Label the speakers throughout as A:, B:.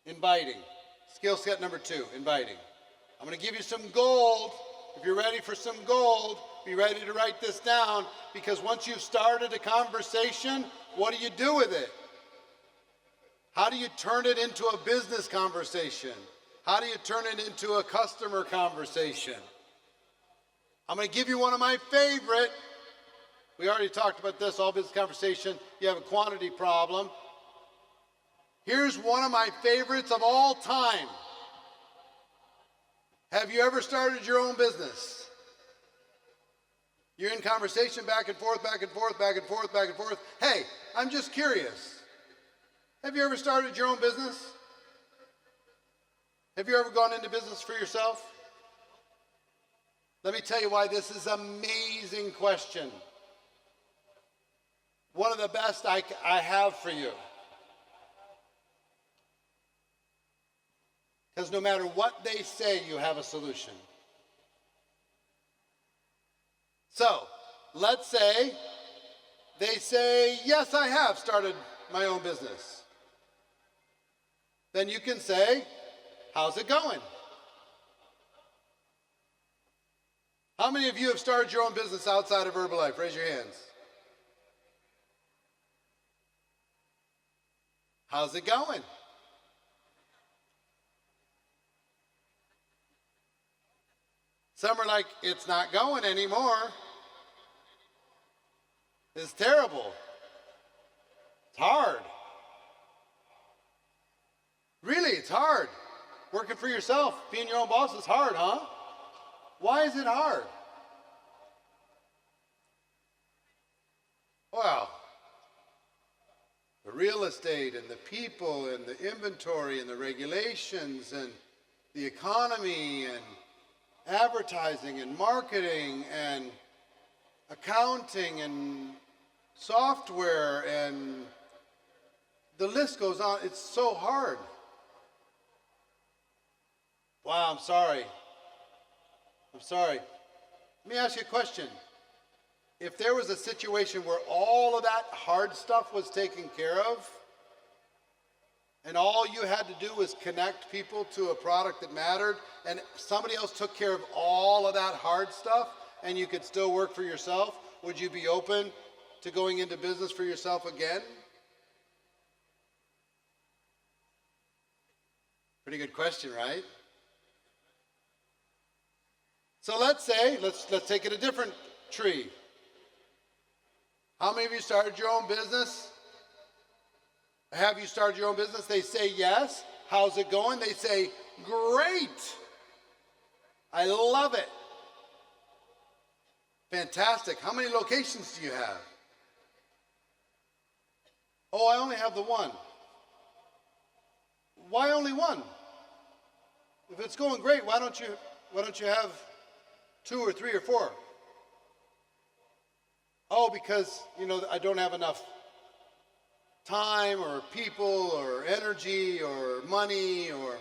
A: Inviting. Skill set number 2, inviting. I'm going to give you some gold. If you're ready for some gold, be ready to write this down, because once you've started a conversation, what do you do with it? How do you turn it into a business conversation? How do you turn it into a customer conversation? I'm going to give you one of my favorite. We already talked about this, all business conversation. You have a quantity problem. Here's one of my favorites of all time. Have you ever started your own business? You're in conversation back and forth, back and forth, back and forth, back and forth. Hey, I'm just curious. Have you ever started your own business? Have you ever gone into business for yourself? Let me tell you why this is an amazing question. One of the best I have for you. Because no matter what they say, you have a solution. So, let's say they say, yes, I have started my own business. Then you can say, how's it going? How many of you have started your own business outside of Herbalife? Raise your hands. How's it going? Some are like, it's not going anymore. It's terrible. It's hard. Really, it's hard. Working for yourself, being your own boss is hard, huh? Why is it hard? Well, the real estate and the people and the inventory and the regulations and the economy and advertising and marketing and accounting and software, and the list goes on. It's so hard. Wow, I'm sorry. Let me ask you a question. If there was a situation where all of that hard stuff was taken care of, and all you had to do was connect people to a product that mattered, and somebody else took care of all of that hard stuff, and you could still work for yourself, would you be open to going into business for yourself again? Pretty good question, right? So let's say, let's take it a different tree. How many of you started your own business? Have you started your own business? They say yes. How's it going? They say, great. I love it. Fantastic. How many locations do you have? Oh, I only have the one. Why only one? If it's going great, why don't you have 2 or 3 or 4? Oh, because, I don't have enough time or people or energy or money or...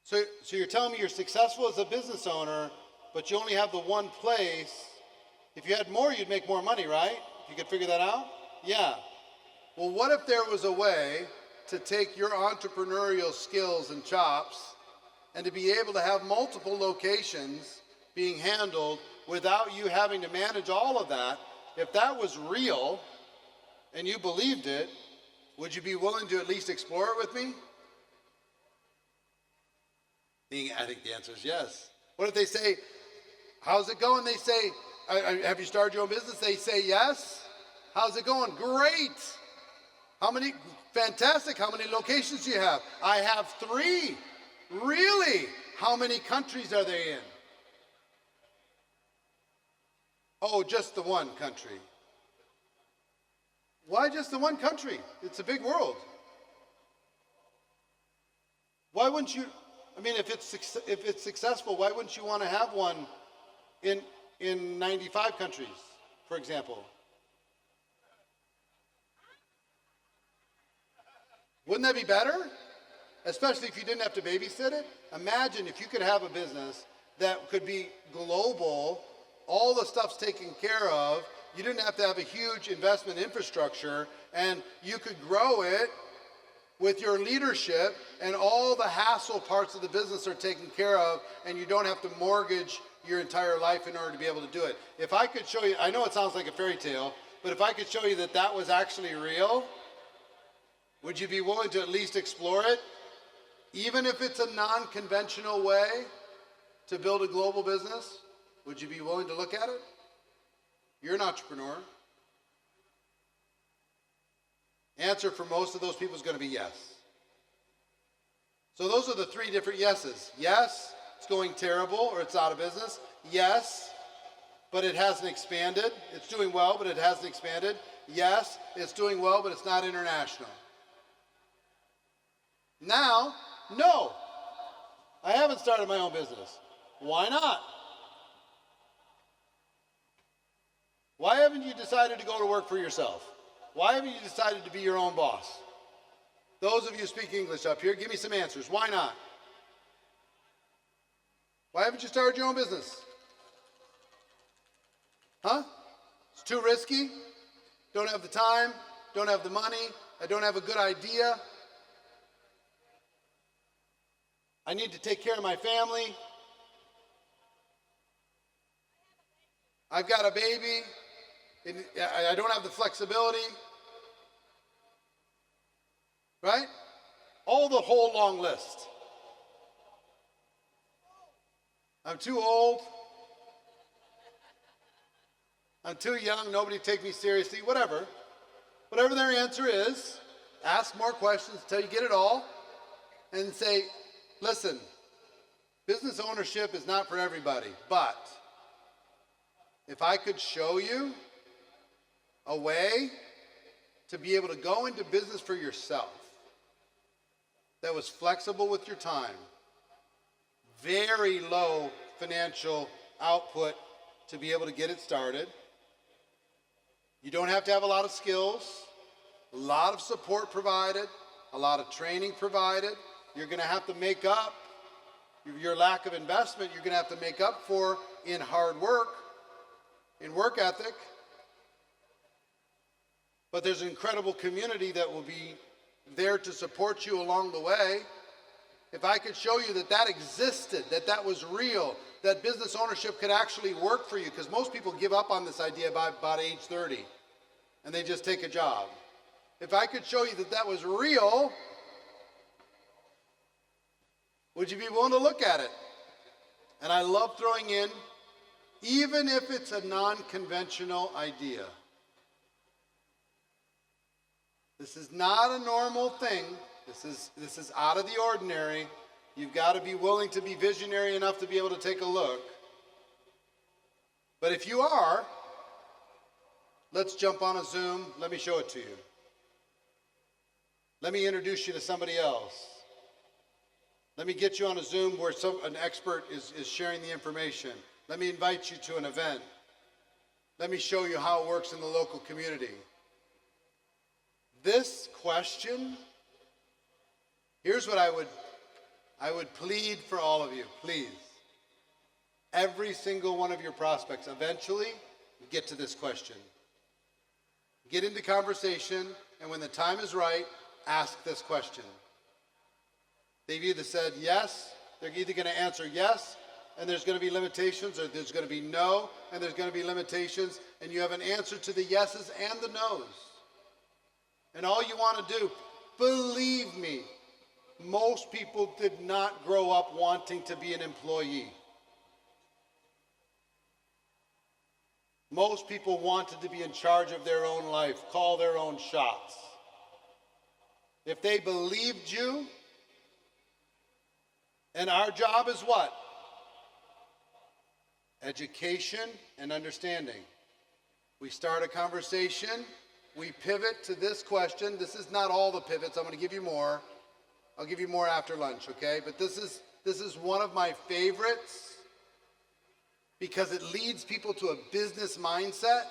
A: So you're telling me you're successful as a business owner, but you only have the one place. If you had more, you'd make more money, right? You could figure that out? Yeah. Well, what if there was a way to take your entrepreneurial skills and chops and to be able to have multiple locations being handled without you having to manage all of that? If that was real and you believed it, would you be willing to at least explore it with me? I think the answer is yes. What if they say, how's it going? They say, have you started your own business? They say yes. How's it going? Great. How many? Fantastic. How many locations do you have? I have 3. Really? How many countries are they in? Oh, just the one country. Why just the one country? It's a big world. Why wouldn't you, if it's successful, why wouldn't you want to have one in 95 countries, for example? Wouldn't that be better? Especially if you didn't have to babysit it. Imagine if you could have a business that could be global, all the stuff's taken care of, you didn't have to have a huge investment infrastructure, and you could grow it with your leadership and all the hassle parts of the business are taken care of, and you don't have to mortgage your entire life in order to be able to do it. If I could show you, I know it sounds like a fairy tale, but if I could show you that that was actually real, would you be willing to at least explore it? Even if it's a non-conventional way to build a global business, would you be willing to look at it? You're an entrepreneur. Answer for most of those people is going to be yes. So those are the three different yeses. Yes, it's going terrible or it's out of business. Yes, but it hasn't expanded. It's doing well, but it hasn't expanded. Yes, it's doing well, but it's not international. Now, no, I haven't started my own business. Why not? Why haven't you decided to go to work for yourself? Why haven't you decided to be your own boss? Those of you speaking English up here, give me some answers. Why not? Why haven't you started your own business? Huh? It's too risky? Don't have the time? Don't have the money? I don't have a good idea? I need to take care of my family? I've got a baby? I don't have the flexibility, right? All the whole long list. I'm too old. I'm too young. Nobody take me seriously. Whatever. Whatever their answer is, ask more questions until you get it all, and say, listen, business ownership is not for everybody, but if I could show you a way to be able to go into business for yourself that was flexible with your time, very low financial output to be able to get it started. You don't have to have a lot of skills, a lot of support provided, a lot of training provided. You're going to have to make up your lack of investment. You're going to have to make up for in hard work, in work ethic. But there's an incredible community that will be there to support you along the way. If I could show you that that existed, that that was real, that business ownership could actually work for you, because most people give up on this idea by about age 30, and they just take a job. If I could show you that that was real, would you be willing to look at it? And I love throwing in, even if it's a non-conventional idea. This is not a normal thing. This is out of the ordinary. You've got to be willing to be visionary enough to be able to take a look. But if you are, let's jump on a Zoom. Let me show it to you. Let me introduce you to somebody else. Let me get you on a Zoom where an expert is sharing the information. Let me invite you to an event. Let me show you how it works in the local community. This question, here's what I would plead for all of you, please. Every single one of your prospects, eventually get to this question. Get into conversation, and when the time is right, ask this question. They've either said yes, they're either going to answer yes, and there's going to be limitations, or there's going to be no, and there's going to be limitations, and you have an answer to the yeses and the nos. And all you want to do, believe me, most people did not grow up wanting to be an employee. Most people wanted to be in charge of their own life, call their own shots. If they believed you, and our job is what? Education and understanding. We start a conversation. We pivot to this question. This is not all the pivots. I'm going to give you more. I'll give you more after lunch, okay? But this is one of my favorites because it leads people to a business mindset.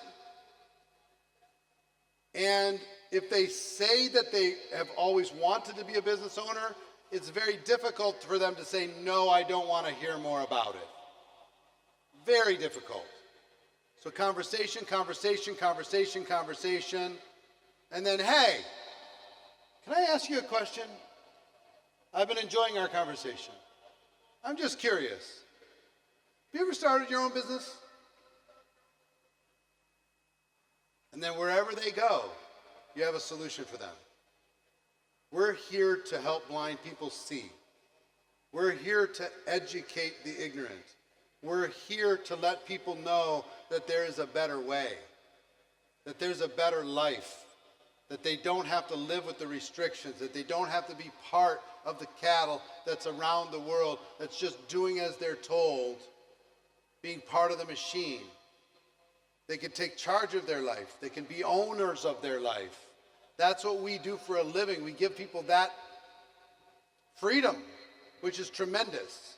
A: And if they say that they have always wanted to be a business owner, it's very difficult for them to say, no, I don't want to hear more about it. Very difficult. So conversation, conversation, conversation, conversation, and then, hey, Can I ask you a question? I've been enjoying our conversation. I'm just curious. Have you ever started your own business? And then wherever they go, you have a solution for them. We're here to help blind people see. We're here to educate the ignorant. We're here to let people know that there is a better way, that there's a better life, that they don't have to live with the restrictions, that they don't have to be part of the cattle that's around the world, that's just doing as they're told, being part of the machine. They can take charge of their life. They can be owners of their life. That's what we do for a living. We give people that freedom, which is tremendous.